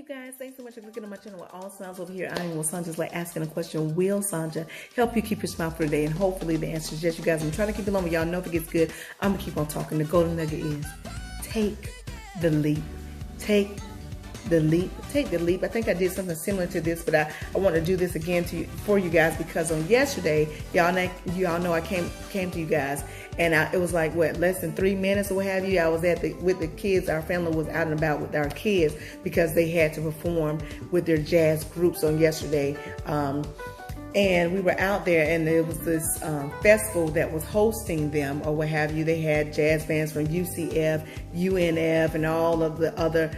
you guys, thanks so much for clicking on my channel with All Smiles Over Here. I am Sanja's like asking a question. Will Sanja help you keep your smile for the day? And hopefully the answer is yes, you guys. I'm trying to keep it long, but y'all know if it gets good, I'm gonna keep on talking. The golden nugget is take the leap. Take the leap. Take the leap. I think I did something similar to this, but I want to do this again for you guys because on yesterday, y'all know I came to you guys, and it was like what, less than 3 minutes or what have you. I was with the kids. Our family was out and about with our kids because they had to perform with their jazz groups on yesterday. And we were out there, and there was this festival that was hosting them, or what have you. They had jazz bands from UCF, UNF, and all of the other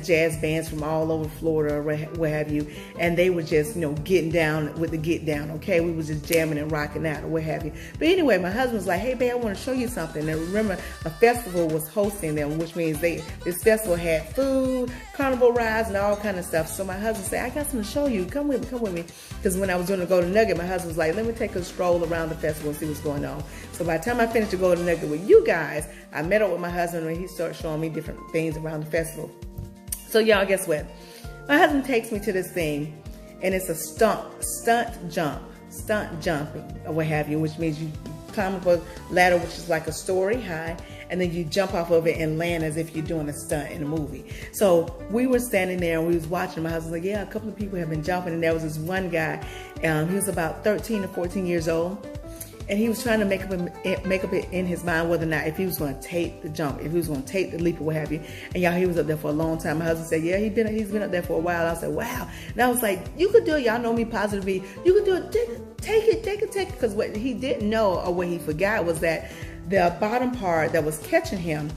jazz bands from all over Florida, or what have you. And they were just, getting down with the get down, okay? We was just jamming and rocking out, or what have you. But anyway, my husband was like, hey, babe, I want to show you something. And remember, a festival was hosting them, which means this festival had food, carnival rides, and all kind of stuff. So my husband said, I got something to show you. Come with me. Because when I was doing the Golden Nugget, my husband was like, let me take a stroll around the festival and see what's going on. So by the time I finished the Golden Nugget with you guys, I met up with my husband and he started showing me different things around the festival. So y'all, guess what? My husband takes me to this thing, and it's a stunt jumping, or what have you, which means you climb up a ladder, which is like a story high, and then you jump off of it and land as if you're doing a stunt in a movie. So we were standing there and we was watching. My husband was like, yeah, a couple of people have been jumping, and there was this one guy, he was about 13 or 14 years old, and he was trying to make up it in his mind whether or not if he was going to take the jump, if he was going to take the leap or what have you. And y'all, he was up there for a long time. My husband said, yeah, he's been up there for a while. I said, wow. And I was like, you could do it. Y'all know me positively. You could do it. Take it. Because what he didn't know, or what he forgot, was that the bottom part that was catching him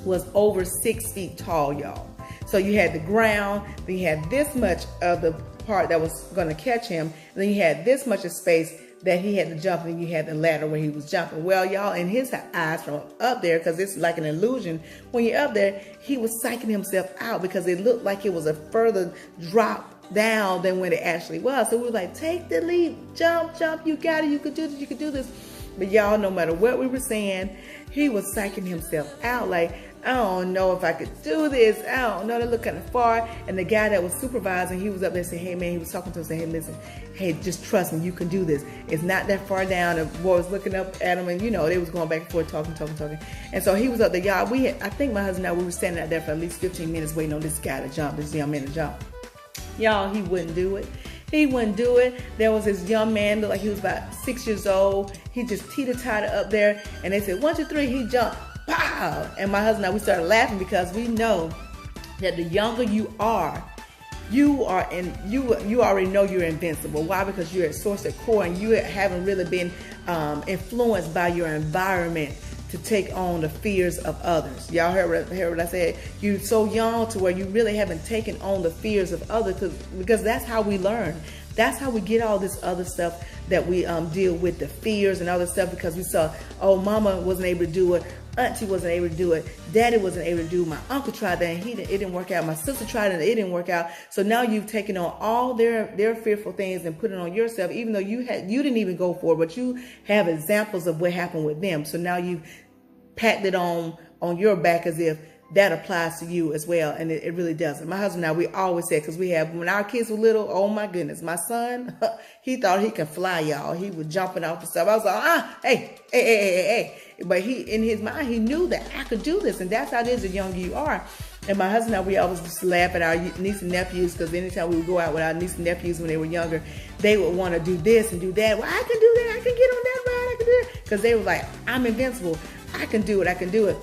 was over 6 feet tall, y'all. So you had the ground, then you had this much of the part that was going to catch him, and then you had this much of space that he had to jump, and you had the ladder where he was jumping. Well, y'all, in his eyes from up there, because it's like an illusion, when you're up there, he was psyching himself out because it looked like it was a further drop down than when it actually was. So we were like, take the leap, jump, you got it, you could do this, you could do this. But y'all, no matter what we were saying, he was psyching himself out like, I don't know if I could do this. I don't know. That looked kind of far. And the guy that was supervising, he was up there saying, hey, man, he was talking to us saying, hey, listen, hey, just trust me. You can do this. It's not that far down. The boy was looking up at him, and, they was going back and forth, talking. And so he was up there. Y'all, I think my husband and I, we were standing out there for at least 15 minutes waiting on this guy to jump, this young man to jump. Y'all, he wouldn't do it. He wouldn't do it. There was this young man, looked like he was about 6 years old. He just teeter-totter up there, and they said, 1, 2, 3, he jumped. Pow! And my husband and I, we started laughing because we know that the younger you are, you already know you're invincible. Why? Because you're at source, at core, and you haven't really been influenced by your environment to take on the fears of others. Y'all heard what I said? You're so young to where you really haven't taken on the fears of others, because that's how we learn. That's how we get all this other stuff that we deal with, the fears and other stuff, because we saw, oh, mama wasn't able to do it, auntie wasn't able to do it, daddy wasn't able to do it, my uncle tried that and it didn't work out, my sister tried it and it didn't work out. So now you've taken on all their fearful things and put it on yourself, even though you didn't even go for it, but you have examples of what happened with them. So now you've packed it on your back as if that applies to you as well, and it really doesn't. My husband and I, we always said, because when our kids were little, oh my goodness, my son, he thought he could fly, y'all. He was jumping off the stuff. I was like, hey. But in his mind, he knew that I could do this, and that's how it is the younger you are. And my husband and I, we always just laugh at our niece and nephews, because anytime we would go out with our niece and nephews when they were younger, they would want to do this and do that. Well, I can do that. I can get on that ride. I can do it. Because they were like, I'm invincible. I can do it.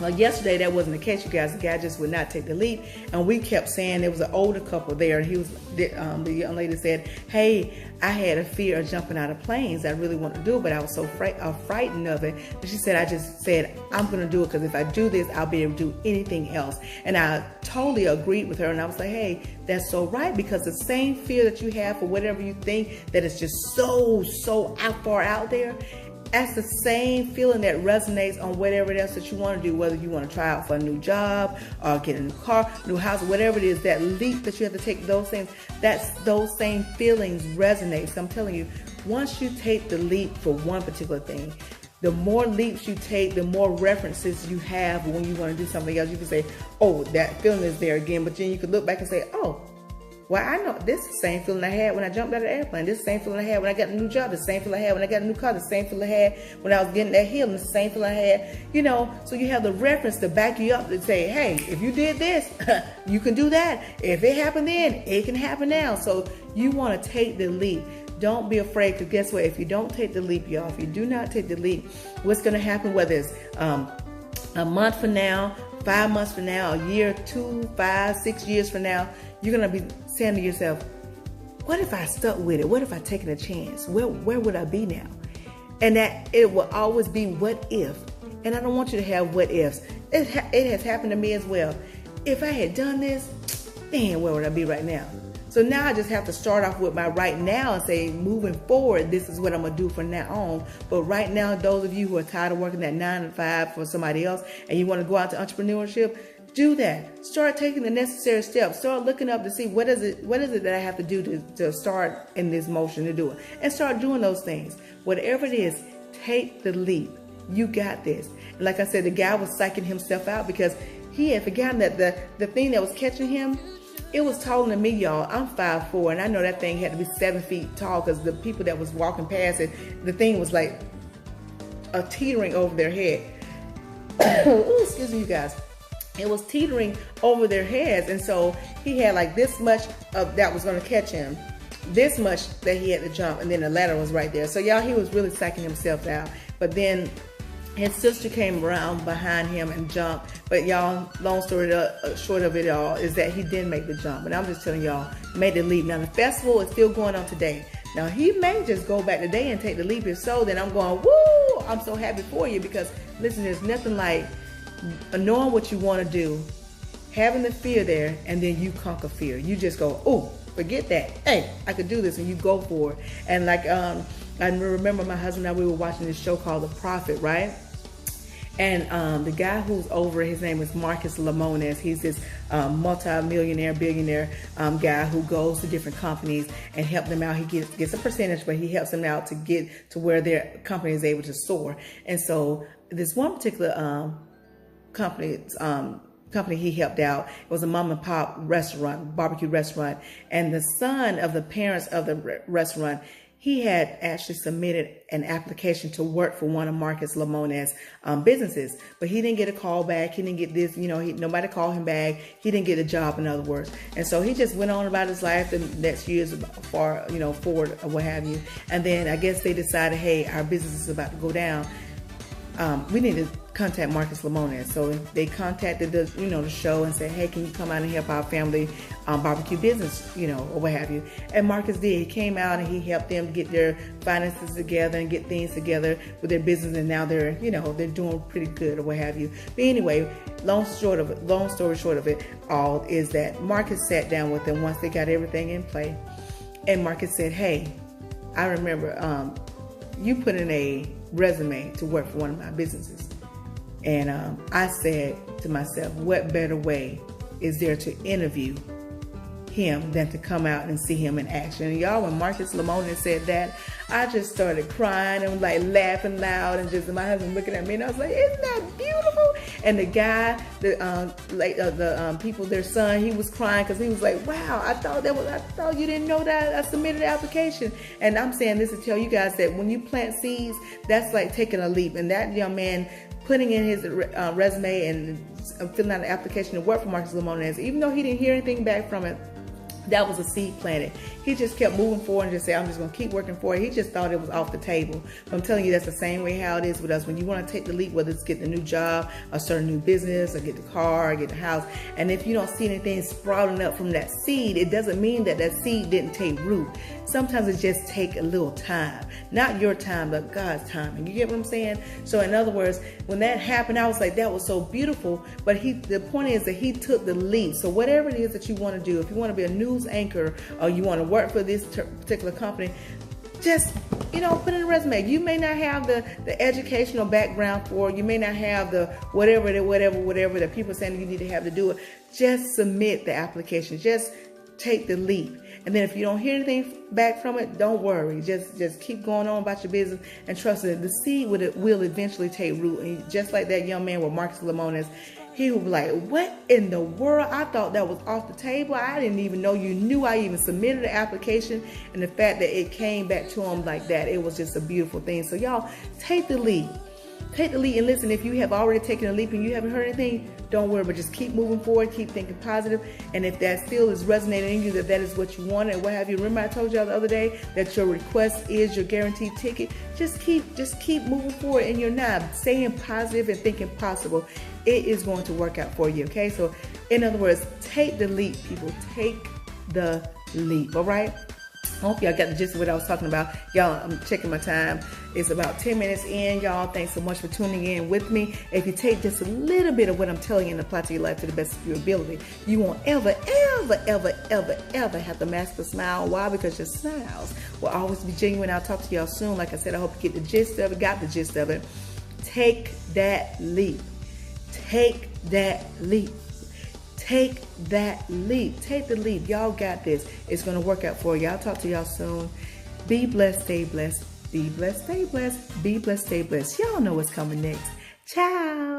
Well, yesterday that wasn't the case, you guys. The guy just would not take the leap, and we kept saying, there was an older couple there, and the young lady said, hey, I had a fear of jumping out of planes. I really wanted to do it, but I was so frightened of it. And she said, I just said, I'm going to do it, because if I do this, I'll be able to do anything else. And I totally agreed with her, and I was like, hey, that's so right, because the same fear that you have for whatever you think that is just so far out there, that's the same feeling that resonates on whatever else that you want to do, whether you want to try out for a new job or get a new car, new house, whatever it is, that leap that you have to take, those same feelings resonate. So I'm telling you, once you take the leap for one particular thing, The more leaps you take, the more references you have when you want to do something else. You can say, oh, that feeling is there again. But then you can look back and say, oh, well, I know this is the same feeling I had when I jumped out of the airplane. This is the same feeling I had when I got a new job. The same feeling I had when I got a new car. The same feeling I had when I was getting that healing. The same feeling I had, so you have the reference to back you up to say, hey, if you did this, you can do that. If it happened then, it can happen now. So you want to take the leap. Don't be afraid, because guess what? If you don't take the leap, y'all, if you do not take the leap, what's going to happen, whether it's a month from now, 5 months from now, a year, 2, 5, 6 years from now, you're going to be saying to yourself, what if I stuck with it? What if I taken a chance? Where would I be now? And that it will always be what if. And I don't want you to have what ifs. It has happened to me as well. If I had done this, man, where would I be right now? So now I just have to start off with my right now and say, moving forward, this is what I'm going to do from now on. But right now, those of you who are tired of working that 9 to 5 for somebody else and you want to go out to entrepreneurship, do that. Start taking the necessary steps. Start looking up to see what is it that I have to do to start in this motion to do it. And start doing those things. Whatever it is, take the leap. You got this. And like I said, the guy was psyching himself out because he had forgotten that the thing that was catching him, it was taller than me, y'all. I'm 5'4", and I know that thing had to be 7 feet tall because the people that was walking past it, the thing was like teetering over their head. Ooh, excuse me, you guys. It was teetering over their heads, and so he had like this much of that was going to catch him, this much that he had to jump, and then the ladder was right there. So y'all, he was really psyching himself out. But then his sister came around behind him and jumped. But y'all, long story short of it all is that he didn't make the jump. And I'm just telling y'all, made the leap. Now the festival is still going on today. Now he may just go back today and take the leap. If so, then I'm going, woo! I'm so happy for you, because listen, there's nothing like knowing what you want to do, having the fear there, and then you conquer fear. You just go, oh, forget that. Hey, I could do this, and you go for it. And like I remember my husband and I, we were watching this show called The Prophet, right? And the guy who's over, his name is Marcus Lemonis. He's this multi-millionaire, billionaire guy who goes to different companies and help them out. He gets a percentage, but he helps them out to get to where their company is able to soar. And so this one particular company he helped out, it was a mom and pop restaurant, barbecue restaurant. And the son of the parents of the restaurant, he had actually submitted an application to work for one of Marcus Lemonis' businesses, but he didn't get a call back. He didn't get this, nobody called him back. He didn't get a job, in other words. And so he just went on about his life the next years forward or what have you. And then I guess they decided, hey, our business is about to go down. We need to contact Marcus Lemonis. So they contacted the show and said, hey, can you come out and help our family barbecue business, or what have you. And Marcus did. He came out and he helped them get their finances together and get things together with their business. And now they're doing pretty good or what have you. But anyway, long story short of it all is that Marcus sat down with them once they got everything in play. And Marcus said, hey, I remember you put in a resume to work for one of my businesses. And I said to myself, what better way is there to interview him than to come out and see him in action? And y'all, when Marcus Lemonis said that, I just started crying and like laughing loud, and just my husband looking at me, and I was like, isn't that beautiful? And the guy, the people, their son, he was crying because he was like, wow, I thought you didn't know that I submitted an application. And I'm saying this to tell you guys that when you plant seeds, that's like taking a leap. And that young man putting in his resume and filling out an application to work for Marcus Lemonis, even though he didn't hear anything back from it, that was a seed planted. He just kept moving forward and just said, I'm just going to keep working for it. He just thought it was off the table. But I'm telling you, that's the same way how it is with us. When you want to take the leap, whether it's get the new job, or start a new business, or get the car, or get the house, and if you don't see anything sprouting up from that seed, it doesn't mean that seed didn't take root. Sometimes it just take a little time. Not your time, but God's time. You get what I'm saying? So in other words, when that happened, I was like, that was so beautiful. But the point is that he took the leap. So whatever it is that you want to do, if you want to be a news anchor, or you want to work for this particular company, just put in a resume. You may not have the educational background for it. You may not have the whatever that people are saying you need to have to do it. Just submit the application. Just take the leap. And then if you don't hear anything back from it, don't worry. Just keep going on about your business and trust that the seed will eventually take root. And just like that young man with Marcus Lemonis, he would be like, what in the world? I thought that was off the table. I didn't even know you knew I even submitted the application. And the fact that it came back to him like that, it was just a beautiful thing. So y'all, take the lead. Take the lead and listen. If you have already taken a leap and you haven't heard anything, don't worry, but just keep moving forward, keep thinking positive. And if that still is resonating in you, that is what you want and what have you. Remember I told y'all the other day that your request is your guaranteed ticket. Just keep moving forward in your knob, staying positive and thinking possible. It is going to work out for you, okay? So in other words, take the leap, people. Take the leap, all right? I hope y'all got the gist of what I was talking about. Y'all, I'm checking my time. It's about 10 minutes in, y'all. Thanks so much for tuning in with me. If you take just a little bit of what I'm telling you and apply to your life to the best of your ability, you won't ever have to mask a smile. Why? Because your smiles will always be genuine. I'll talk to y'all soon. Like I said, I hope you get the gist of it, got the gist of it. Take that leap. Take that leap. Take that leap. Take the leap. Y'all got this. It's going to work out for you. I'll talk to y'all soon. Be blessed, stay blessed. Be blessed, stay blessed. Be blessed, stay blessed. Y'all know what's coming next. Ciao.